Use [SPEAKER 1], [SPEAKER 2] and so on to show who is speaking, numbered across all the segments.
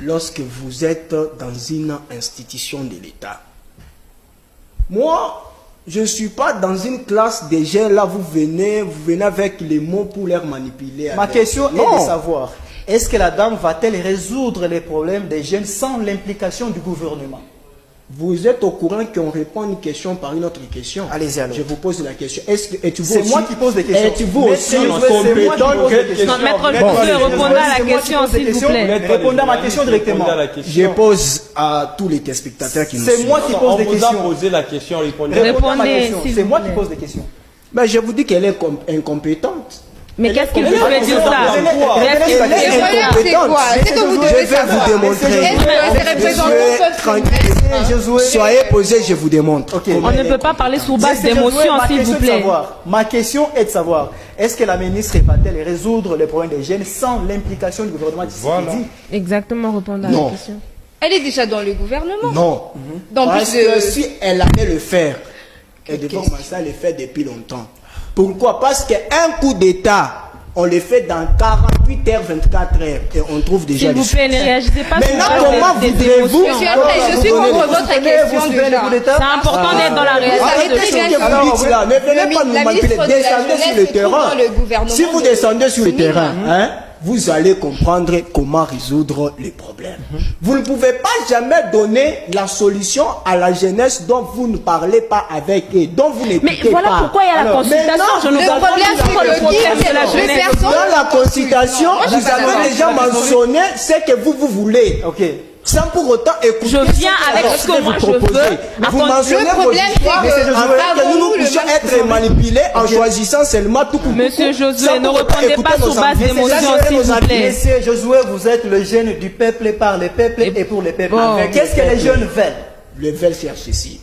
[SPEAKER 1] lorsque vous êtes dans une institution de l'État. Moi, je ne suis pas dans une classe des jeunes là, vous venez avec les mots pour les manipuler.
[SPEAKER 2] Ma question est de savoir, est-ce que la dame va-t-elle résoudre les problèmes des jeunes sans l'implication du gouvernement?
[SPEAKER 1] Vous êtes au courant qu'on répond à une question par une autre question.
[SPEAKER 2] Allez-y alors.
[SPEAKER 1] Je vous pose la question.
[SPEAKER 2] C'est moi qui pose des questions.
[SPEAKER 1] Êtes-vous aussi
[SPEAKER 2] compétent?
[SPEAKER 3] Maître Josué, répondez à la question, s'il vous plaît.
[SPEAKER 2] Répondez à ma question directement.
[SPEAKER 1] Je pose à tous les téléspectateurs qui nous suivent.
[SPEAKER 2] C'est moi qui pose des questions.
[SPEAKER 4] On vous a posé la question, répondez.
[SPEAKER 3] Répondez,
[SPEAKER 2] c'est moi qui pose des questions.
[SPEAKER 1] Mais je vous dis qu'elle est incompétente.
[SPEAKER 3] Mais qu'est-ce qu'il vous fait dire ça?
[SPEAKER 1] Je vais vous démontrer. Soyez posés, je vous démontre.
[SPEAKER 3] On ne peut pas parler sous base d'émotion, s'il vous plaît.
[SPEAKER 2] Ma question est de savoir, est-ce que la ministre va-t-elle résoudre les problèmes des jeunes sans l'implication du gouvernement Tshisekedi?
[SPEAKER 3] Exactement, répondre à la question.
[SPEAKER 5] Elle est déjà dans le gouvernement.
[SPEAKER 1] Non.
[SPEAKER 5] Dans
[SPEAKER 1] Parce que si elle allait le faire, elle devait commencer à le faire depuis longtemps. Pourquoi? Parce qu'un coup d'État, on le fait dans 48 heures, 24 heures, et on trouve déjà...
[SPEAKER 3] S'il vous plaît, ne réagissez pas.
[SPEAKER 1] Maintenant, comment voudrez-vous...
[SPEAKER 5] Monsieur Après, je suis contre votre question déjà.
[SPEAKER 3] C'est important d'être dans la réalité.
[SPEAKER 1] Arrêtez ce que vous dites là. Ne venez pas nous manipuler. Descendez sur le terrain. Si vous descendez sur le terrain, vous allez comprendre comment résoudre les problèmes. Vous ne pouvez pas jamais donner la solution à la jeunesse dont vous ne parlez pas avec eux, dont vous n'écoutez pas.
[SPEAKER 3] Mais voilà pourquoi il y a la consultation. Je ne comprends pas le problème de la jeunesse.
[SPEAKER 1] Dans la consultation, vous avez déjà mentionné ce que vous voulez. Sans pour autant écouter.
[SPEAKER 3] Je viens avec ce que moi je veux.
[SPEAKER 1] Vous mentionnez vos histoires afin que nous puissions être manipulés en choisissant seulement tout pour
[SPEAKER 3] Monsieur Josué, ne répondez pas sous base d'émotion, s'il vous plaît.
[SPEAKER 2] Monsieur Josué, vous êtes le jeune du peuple par le peuple et pour le peuple. Qu'est-ce que les jeunes veulent?
[SPEAKER 1] Le veulent faire ceci.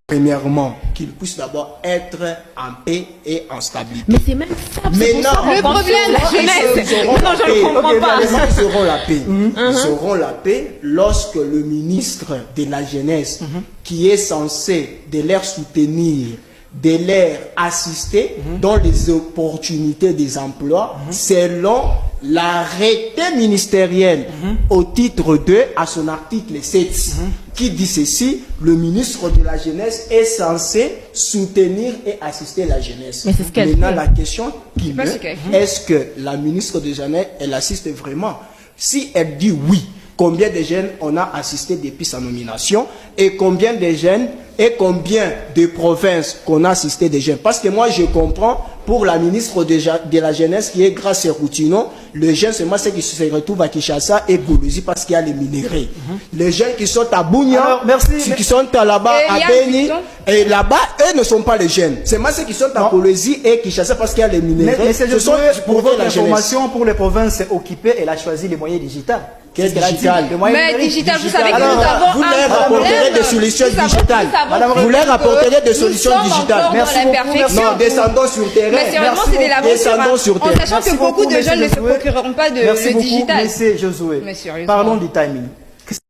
[SPEAKER 1] Premièrement, qu'ils puissent d'abord être en paix et en stabilité.
[SPEAKER 3] Mais c'est même ça.
[SPEAKER 1] Maintenant,
[SPEAKER 5] le problème, la jeunesse.
[SPEAKER 3] Non, je ne comprends pas.
[SPEAKER 1] Ils auront la paix. Ils auront la paix lorsque le ministre de la Jeunesse, qui est censé de leur soutenir, de leur assister dans les opportunités des emplois, selon l'arrêté ministériel au titre 2 à son article 7, qui dit ceci: le ministre de la Jeunesse est censé soutenir et assister la jeunesse.
[SPEAKER 3] Mais c'est ce qu'elle
[SPEAKER 1] Maintenant,
[SPEAKER 3] fait.
[SPEAKER 1] la question qui est, est-ce que la ministre de la Jeunesse, elle assiste vraiment? Si elle dit oui, combien de jeunes on a assisté depuis sa nomination et combien de jeunes et combien de provinces qu'on a assisté des jeunes? Parce que moi, je comprends pour la ministre de la Jeunesse qui est Grace Routinon, les jeunes, c'est moi ceux qui se retrouvent à Kinshasa et Koulouzi parce qu'il y a les minéraux. Les jeunes qui sont à Bounia, ceux qui sont là-bas à Beni, et là-bas, eux ne sont pas les jeunes. C'est moi ceux qui sont à Koulouzi et Kinshasa parce qu'il y a les minéraux.
[SPEAKER 2] Mais c'est juste pour votre information, pour les provinces occupées, elle a choisi les moyens digitaux.
[SPEAKER 1] Quel digital?
[SPEAKER 5] Mais digital, vous savez que nous avons
[SPEAKER 1] vous leur apporterez des solutions digitales. Vous leur apporterez des solutions digitales.
[SPEAKER 5] Merci beaucoup.
[SPEAKER 1] Non, descendons sur le terrain.
[SPEAKER 5] Mais sérieusement, c'est de l'aventure. En sachant que beaucoup de jeunes ne se procureront pas de le digital.
[SPEAKER 2] Monsieur Josué, parlons du timing.